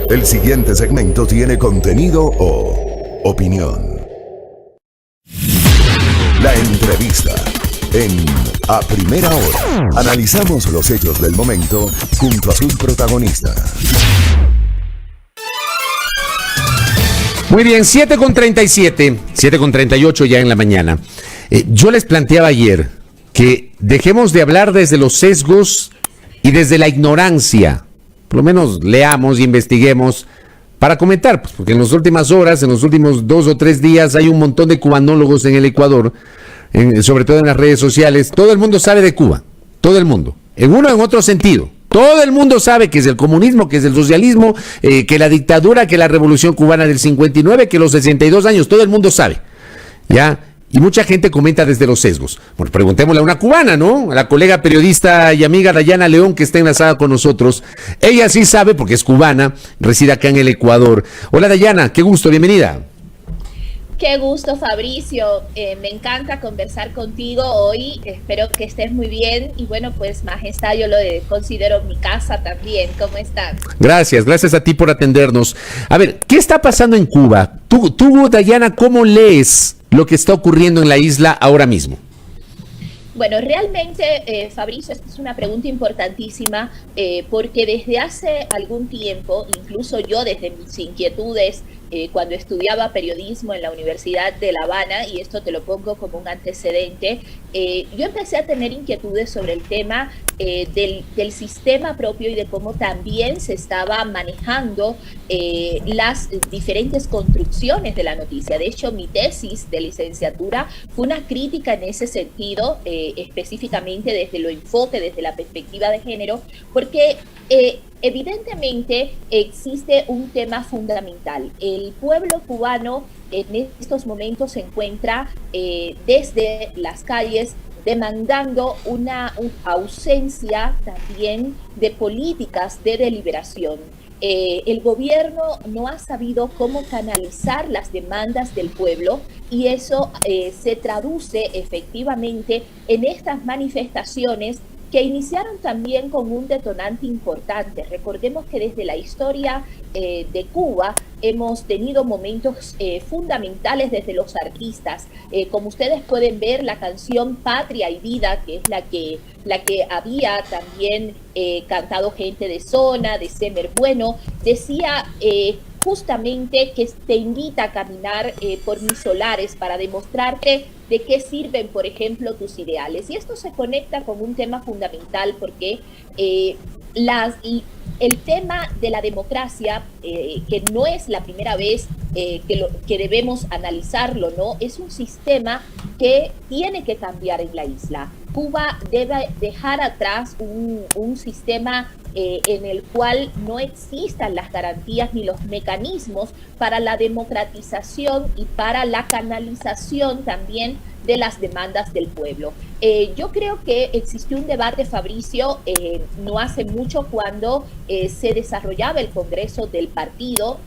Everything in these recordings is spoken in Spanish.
El siguiente segmento tiene contenido o opinión. La entrevista en A Primera Hora. Analizamos los hechos del momento junto a sus protagonistas. Muy bien, 7:37, 7:38 ya en la mañana. Yo les planteaba ayer que dejemos de hablar desde los sesgos y desde la ignorancia. Por lo menos leamos y investiguemos para comentar, pues, porque en las últimas horas, en los últimos 2 o 3 días, hay un montón de cubanólogos en el Ecuador, sobre todo en las redes sociales. Todo el mundo sabe de Cuba, todo el mundo, en uno o en otro sentido. Todo el mundo sabe que es el comunismo, que es el socialismo, que la dictadura, que la revolución cubana del 59, que los 62 años, todo el mundo sabe, ¿ya? Y mucha gente comenta desde los sesgos. Bueno, preguntémosle a una cubana, ¿no? A la colega periodista y amiga Dayana León, que está enlazada con nosotros. Ella sí sabe, porque es cubana, reside acá en el Ecuador. Hola Dayana, qué gusto, bienvenida. Qué gusto, Fabricio. Me encanta conversar contigo hoy. Espero que estés muy bien. Y bueno, pues Majestad, yo lo considero mi casa también. ¿Cómo estás? Gracias a ti por atendernos. A ver, ¿qué está pasando en Cuba? Tú, Dayana, ¿cómo lees lo que está ocurriendo en la isla ahora mismo? Bueno, realmente, Fabricio, esta es una pregunta importantísima porque desde hace algún tiempo, incluso yo desde mis inquietudes, cuando estudiaba periodismo en la Universidad de La Habana, y esto te lo pongo como un antecedente, yo empecé a tener inquietudes sobre el tema del sistema propio y de cómo también se estaba manejando las diferentes construcciones de la noticia. De hecho, mi tesis de licenciatura fue una crítica en ese sentido, específicamente desde lo enfoque, desde la perspectiva de género, porque evidentemente existe un tema fundamental. El pueblo cubano en estos momentos se encuentra desde las calles demandando una ausencia también de políticas de deliberación. El gobierno no ha sabido cómo canalizar las demandas del pueblo y eso se traduce efectivamente en estas manifestaciones que iniciaron también con un detonante importante. Recordemos que desde la historia de Cuba hemos tenido momentos fundamentales desde los artistas. Como ustedes pueden ver, la canción Patria y Vida, que es la que había también cantado gente de Zona, de Semer Bueno, decía justamente que te invita a caminar por mis solares para demostrarte de qué sirven, por ejemplo, tus ideales. Y esto se conecta con un tema fundamental porque el tema de la democracia, que no es la primera vez que debemos analizarlo, ¿no? Es un sistema que tiene que cambiar en la isla. Cuba debe dejar atrás un sistema en el cual no existan las garantías ni los mecanismos para la democratización y para la canalización también de las demandas del pueblo. Yo creo que existió un debate, Fabricio, no hace mucho cuando se desarrollaba el Congreso del partido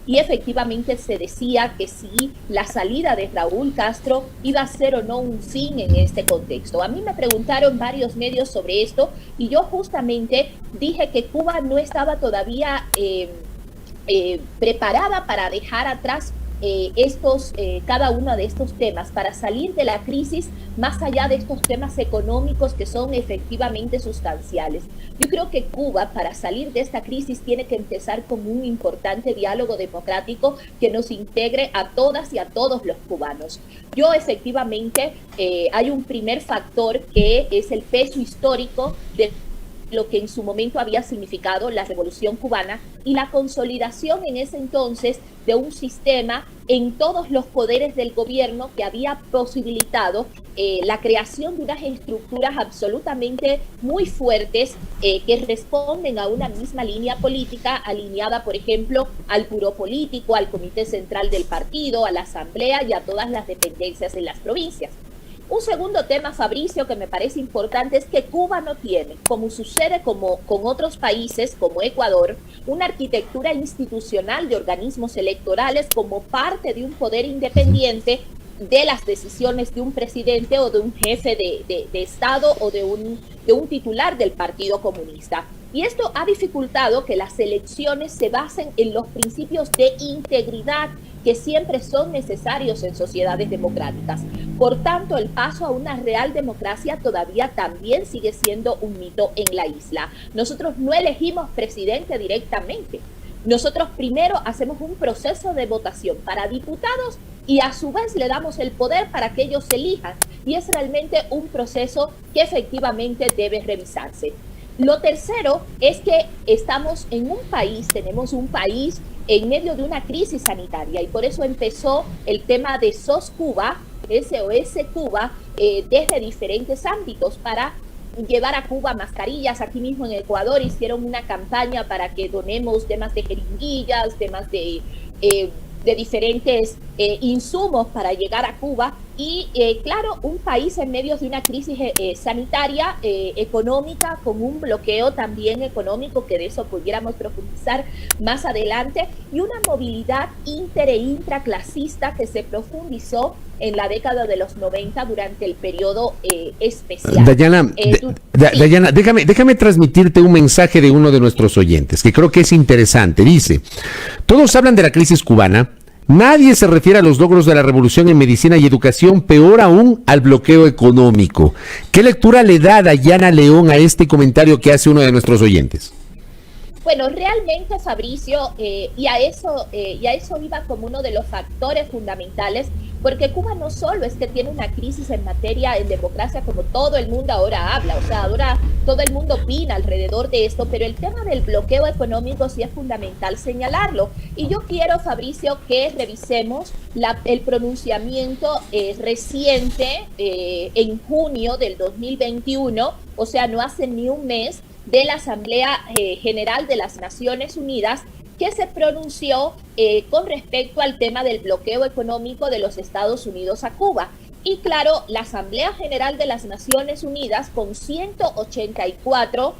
y efectivamente se decía que si la salida de Raúl Castro iba a ser o no un fin en este contexto. A mí me preguntaron varios medios sobre esto y yo justamente dije que Cuba no estaba todavía preparada para dejar atrás cada uno de estos temas, para salir de la crisis más allá de estos temas económicos que son efectivamente sustanciales. Yo creo que Cuba, para salir de esta crisis, tiene que empezar con un importante diálogo democrático que nos integre a todas y a todos los cubanos. Yo efectivamente, hay un primer factor que es el peso histórico de lo que en su momento había significado la Revolución Cubana y la consolidación en ese entonces de un sistema en todos los poderes del gobierno que había posibilitado la creación de unas estructuras absolutamente muy fuertes que responden a una misma línea política alineada, por ejemplo, al buró político, al comité central del partido, a la asamblea y a todas las dependencias en las provincias. Un segundo tema, Fabricio, que me parece importante es que Cuba no tiene, como sucede con otros países como Ecuador, una arquitectura institucional de organismos electorales como parte de un poder independiente de las decisiones de un presidente o de un jefe de Estado o de un titular del Partido Comunista. Y esto ha dificultado que las elecciones se basen en los principios de integridad que siempre son necesarios en sociedades democráticas. Por tanto, el paso a una real democracia todavía también sigue siendo un mito en la isla. Nosotros no elegimos presidente directamente. Nosotros primero hacemos un proceso de votación para diputados y a su vez le damos el poder para que ellos elijan. Y es realmente un proceso que efectivamente debe revisarse. Lo tercero es que estamos en un país, tenemos un país en medio de una crisis sanitaria y por eso empezó el tema de SOS Cuba, SOS Cuba, desde diferentes ámbitos para llevar a Cuba mascarillas. Aquí mismo en Ecuador hicieron una campaña para que donemos temas de jeringuillas, temas de diferentes insumos para llegar a Cuba. Y claro, un país en medio de una crisis sanitaria, económica, con un bloqueo también económico, que de eso pudiéramos profundizar más adelante, y una movilidad inter e intraclasista que se profundizó en la década de los 90 durante el periodo especial. Dayana, Dayana, déjame transmitirte un mensaje de uno de nuestros oyentes, que creo que es interesante. Dice: todos hablan de la crisis cubana, nadie se refiere a los logros de la revolución en medicina y educación, peor aún al bloqueo económico. ¿Qué lectura le da Dayana León a este comentario que hace uno de nuestros oyentes? Bueno, realmente, Fabricio, y a eso iba como uno de los factores fundamentales, porque Cuba no solo es que tiene una crisis en materia en democracia, como todo el mundo ahora habla, o sea, ahora todo el mundo opina alrededor de esto, pero el tema del bloqueo económico sí es fundamental señalarlo. Y yo quiero, Fabricio, que revisemos el pronunciamiento reciente en junio del 2021, o sea, no hace ni un mes, de la Asamblea General de las Naciones Unidas, que se pronunció con respecto al tema del bloqueo económico de los Estados Unidos a Cuba. Y claro, la Asamblea General de las Naciones Unidas, con 184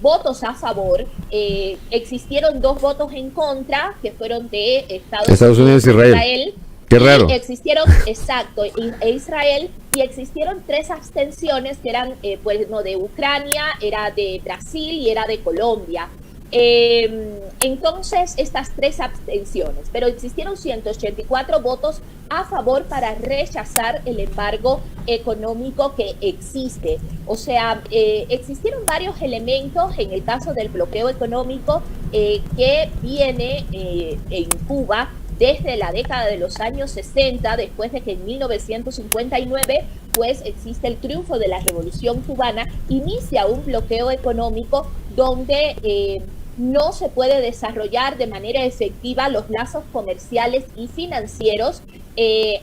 votos a favor, existieron 2 votos en contra, que fueron de Estados Unidos y Israel. Qué raro. Y existieron, exacto, Israel, y existieron 3 abstenciones que eran, pues, no, de Ucrania, era de Brasil y era de Colombia. Entonces, estas 3 abstenciones, pero existieron 184 votos a favor para rechazar el embargo económico que existe. O sea, existieron varios elementos en el caso del bloqueo económico que viene en Cuba desde la década de los años 60, después de que en 1959 pues existe el triunfo de la Revolución Cubana, inicia un bloqueo económico donde no se puede desarrollar de manera efectiva los lazos comerciales y financieros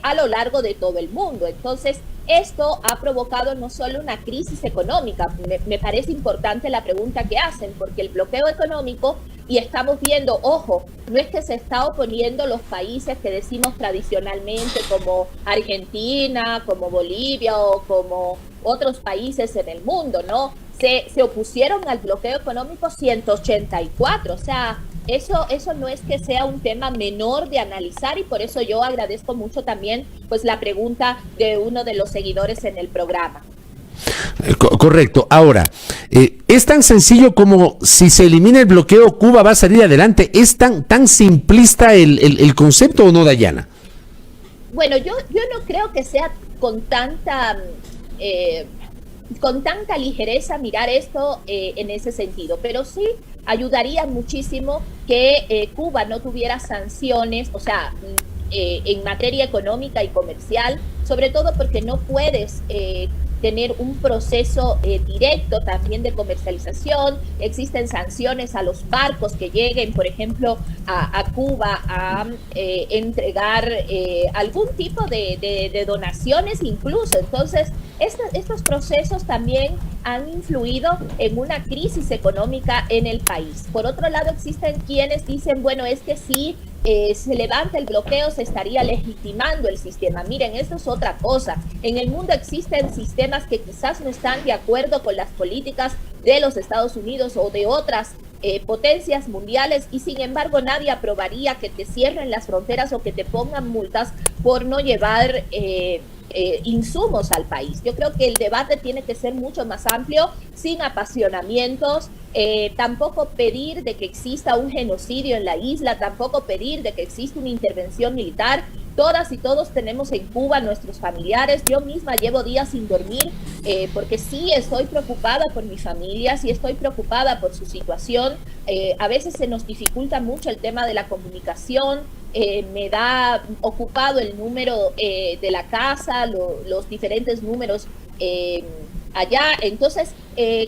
a lo largo de todo el mundo. Entonces, esto ha provocado no solo una crisis económica, me parece importante la pregunta que hacen, porque el bloqueo económico, y estamos viendo, ojo, no es que se está oponiendo los países que decimos tradicionalmente como Argentina, como Bolivia o como otros países en el mundo, ¿no? Se opusieron al bloqueo económico 184, o sea, eso no es que sea un tema menor de analizar, y por eso yo agradezco mucho también pues la pregunta de uno de los seguidores en el programa. Correcto. Ahora, ¿es tan sencillo como si se elimina el bloqueo, Cuba va a salir adelante? ¿Es tan simplista el concepto o no, Dayana? Bueno, yo no creo que sea con tanta ligereza mirar esto en ese sentido, pero sí ayudaría muchísimo que Cuba no tuviera sanciones, o sea, en materia económica y comercial, sobre todo porque no puedes tener un proceso directo también de comercialización. Existen sanciones a los barcos que lleguen, por ejemplo, a Cuba a entregar algún tipo de donaciones incluso. Entonces, estos procesos también han influido en una crisis económica en el país. Por otro lado, existen quienes dicen, bueno, es que si se levanta el bloqueo, se estaría legitimando el sistema. Miren, eso es otra cosa. En el mundo existen sistemas que quizás no están de acuerdo con las políticas de los Estados Unidos o de otras potencias mundiales, y sin embargo nadie aprobaría que te cierren las fronteras o que te pongan multas por no llevar insumos al país. Yo creo que el debate tiene que ser mucho más amplio, sin apasionamientos, tampoco pedir de que exista un genocidio en la isla, tampoco pedir de que exista una intervención militar. Todas y todos tenemos en Cuba nuestros familiares. Yo misma llevo días sin dormir porque sí estoy preocupada por mi familia, sí estoy preocupada por su situación. A veces se nos dificulta mucho el tema de la comunicación. Me da ocupado el número de la casa, los diferentes números allá. Entonces,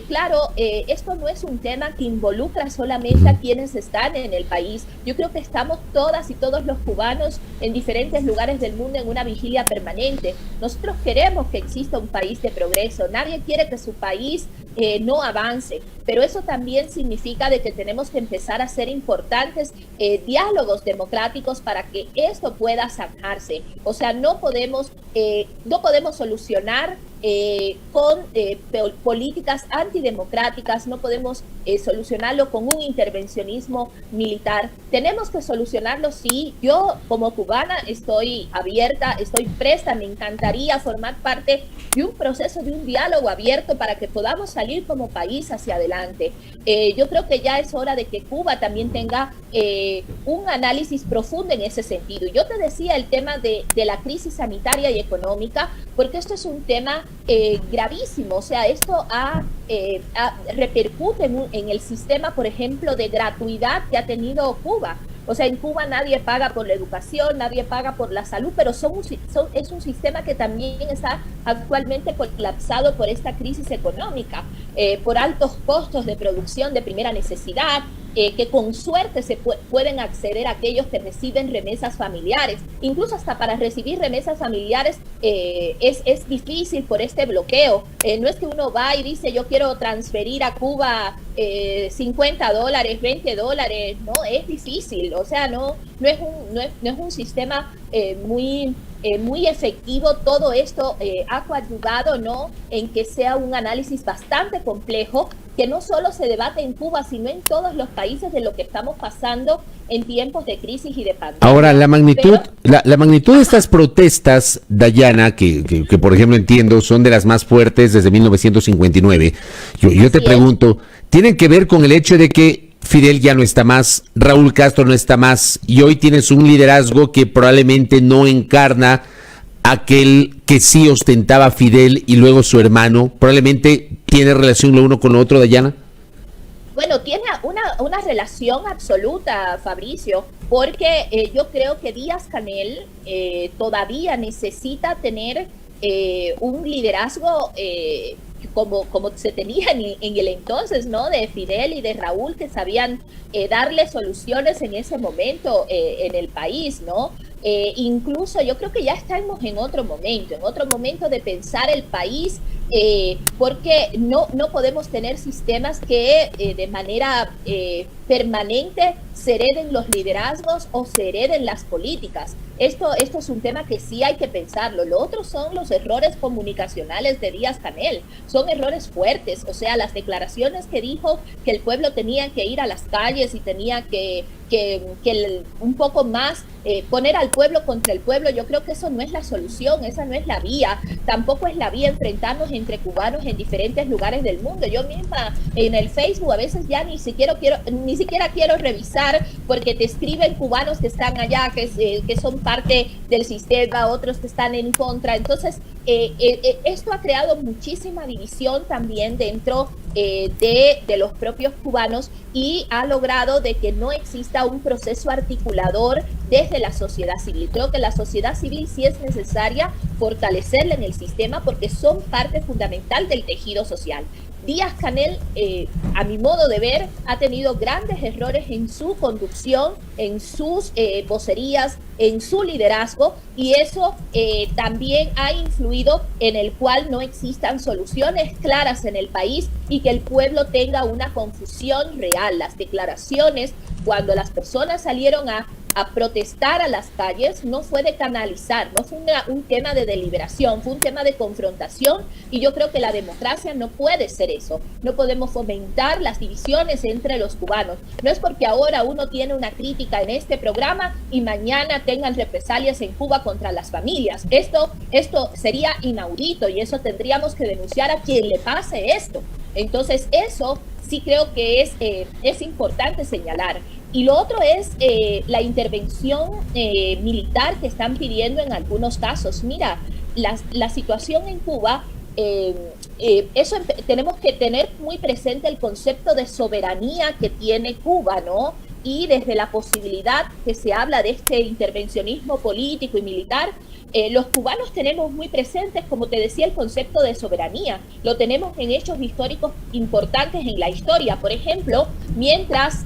claro, esto no es un tema que involucra solamente a quienes están en el país. Yo creo que estamos todas y todos los cubanos en diferentes lugares del mundo en una vigilia permanente. Nosotros queremos que exista un país de progreso. Nadie quiere que su país no avance, pero eso también significa de que tenemos que empezar a hacer importantes diálogos democráticos para que esto pueda zanjarse. O sea, no podemos solucionar con políticas antidemocráticas, no podemos solucionarlo con un intervencionismo militar. Tenemos que solucionarlo, sí. Yo como cubana estoy abierta, estoy presta, me encantaría formar parte de un proceso, de un diálogo abierto para que podamos salir como país hacia adelante. Yo creo que ya es hora de que Cuba también tenga un análisis profundo en ese sentido. Yo te decía el tema de la crisis sanitaria y económica, porque esto es un tema gravísimo. O sea, esto repercute en el sistema, por ejemplo, de gratuidad que ha tenido Cuba. O sea, en Cuba nadie paga por la educación, nadie paga por la salud, pero es un sistema que también está actualmente colapsado por esta crisis económica, por altos costos de producción de primera necesidad, que con suerte se pueden acceder a aquellos que reciben remesas familiares. Incluso hasta para recibir remesas familiares es difícil por este bloqueo. No es que uno va y dice yo quiero transferir a Cuba $50, $20, no, es difícil. O sea, no es un sistema muy efectivo. Todo esto ha coadyuvado, ¿no?, en que sea un análisis bastante complejo, que no solo se debate en Cuba, sino en todos los países de lo que estamos pasando en tiempos de crisis y de pandemia. Ahora, la magnitud de estas protestas, Dayana, que por ejemplo entiendo son de las más fuertes desde 1959, yo te pregunto, ¿tienen que ver con el hecho de que Fidel ya no está más, Raúl Castro no está más, y hoy tienes un liderazgo que probablemente no encarna aquel que sí ostentaba Fidel y luego su hermano? ¿Probablemente tiene relación lo uno con lo otro, Dayana? Bueno, tiene una relación absoluta, Fabricio, porque yo creo que Díaz-Canel todavía necesita tener un liderazgo como se tenía en el entonces, ¿no?, de Fidel y de Raúl, que sabían darle soluciones en ese momento en el país, ¿no? Incluso yo creo que ya estamos en otro momento de pensar el país, porque no podemos tener sistemas que de manera permanente se hereden los liderazgos o se hereden las políticas. Esto es un tema que sí hay que pensarlo. Lo otro son los errores comunicacionales de Díaz-Canel. Son errores fuertes. O sea, las declaraciones que dijo que el pueblo tenía que ir a las calles y tenía que un poco más poner al pueblo contra el pueblo. Yo creo que eso no es la solución, esa no es la vía. Tampoco es la vía enfrentarnos entre cubanos en diferentes lugares del mundo. Yo misma en el Facebook a veces ya ni siquiera quiero revisar, porque te escriben cubanos que están allá, que son parte del sistema, otros que están en contra. Entonces, esto ha creado muchísima división también dentro de los propios cubanos, y ha logrado de que no exista un proceso articulador desde la sociedad civil. Creo que la sociedad civil sí es necesaria fortalecerla en el sistema, porque son parte fundamental del tejido social. Díaz-Canel, a mi modo de ver, ha tenido grandes errores en su conducción, en sus vocerías, en su liderazgo, y eso también ha influido en el cual no existan soluciones claras en el país y que el pueblo tenga una confusión real. Las declaraciones, cuando las personas salieron a a protestar a las calles no fue de canalizar, no fue un tema de deliberación, fue un tema de confrontación, y yo creo que la democracia no puede ser eso. No podemos fomentar las divisiones entre los cubanos. No es porque ahora uno tiene una crítica en este programa y mañana tengan represalias en Cuba contra las familias. Esto sería inaudito, y eso tendríamos que denunciar a quien le pase esto. Entonces eso sí creo que es importante señalar. Y lo otro es la intervención militar que están pidiendo en algunos casos. Mira, la situación en Cuba, tenemos que tener muy presente el concepto de soberanía que tiene Cuba, ¿no? Y desde la posibilidad que se habla de este intervencionismo político y militar, los cubanos tenemos muy presentes, como te decía, el concepto de soberanía. Lo tenemos en hechos históricos importantes en la historia. Por ejemplo, mientras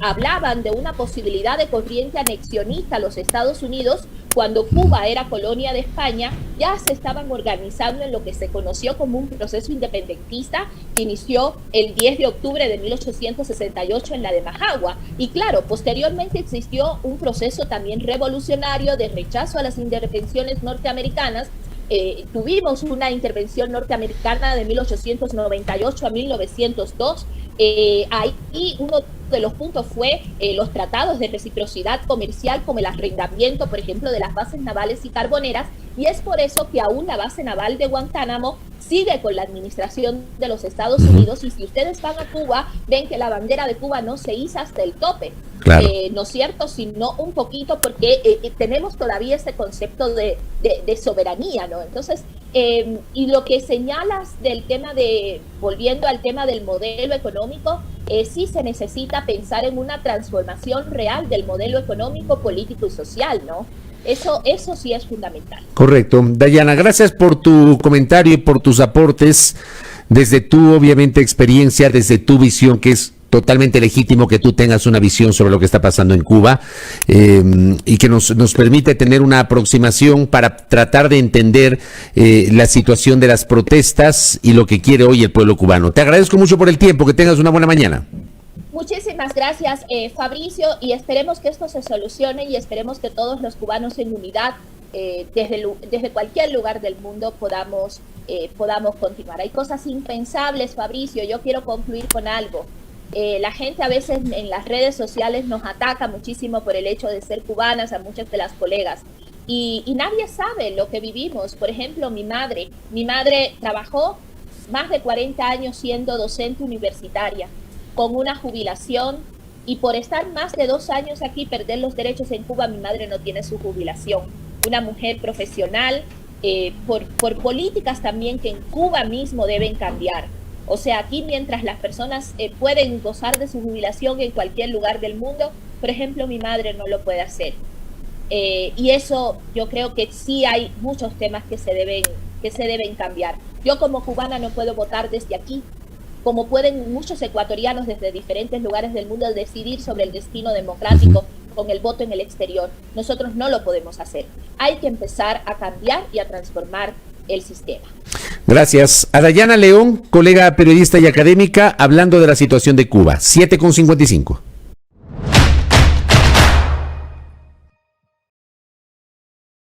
hablaban de una posibilidad de corriente anexionista a los Estados Unidos, cuando Cuba era colonia de España, ya se estaban organizando en lo que se conoció como un proceso independentista que inició el 10 de octubre de 1868 en la de Majagua. Y claro, posteriormente existió un proceso también revolucionario de rechazo a las intervenciones norteamericanas. Tuvimos una intervención norteamericana de 1898 a 1902. Ahí uno de los puntos fue los tratados de reciprocidad comercial, como el arrendamiento, por ejemplo, de las bases navales y carboneras, y es por eso que aún la base naval de Guantánamo sigue con la administración de los Estados Unidos, y si ustedes van a Cuba, ven que la bandera de Cuba no se iza hasta el tope. Claro. ¿No es cierto? Sino un poquito, porque tenemos todavía ese concepto de soberanía, ¿no? Entonces, y lo que señalas del tema volviendo al tema del modelo económico, sí se necesita pensar en una transformación real del modelo económico, político y social, ¿no? Eso sí es fundamental. Correcto. Dayana, gracias por tu comentario y por tus aportes desde tu, obviamente, experiencia, desde tu visión, que es totalmente legítimo que tú tengas una visión sobre lo que está pasando en Cuba, y que nos permite tener una aproximación para tratar de entender la situación de las protestas y lo que quiere hoy el pueblo cubano. Te agradezco mucho por el tiempo, que tengas una buena mañana. Muchísimas gracias, Fabricio, y esperemos que esto se solucione, y esperemos que todos los cubanos en unidad, desde cualquier lugar del mundo, podamos continuar. Hay cosas impensables, Fabricio. Yo quiero concluir con algo. La gente a veces en las redes sociales nos ataca muchísimo por el hecho de ser cubanas, a muchas de las colegas, y nadie sabe lo que vivimos. Por ejemplo, mi madre trabajó más de 40 años siendo docente universitaria, con una jubilación, y por estar más de 2 años aquí, perder los derechos en Cuba, mi madre no tiene su jubilación. Una mujer profesional, por políticas también que en Cuba mismo deben cambiar. O sea, aquí mientras las personas pueden gozar de su jubilación en cualquier lugar del mundo, por ejemplo, mi madre no lo puede hacer. Y eso, yo creo que sí hay muchos temas que se deben cambiar. Yo como cubana no puedo votar desde aquí, como pueden muchos ecuatorianos desde diferentes lugares del mundo decidir sobre el destino democrático con el voto en el exterior. Nosotros no lo podemos hacer. Hay que empezar a cambiar y a transformar el sistema. Gracias. A Dayana León, colega periodista y académica, hablando de la situación de Cuba. 7:55.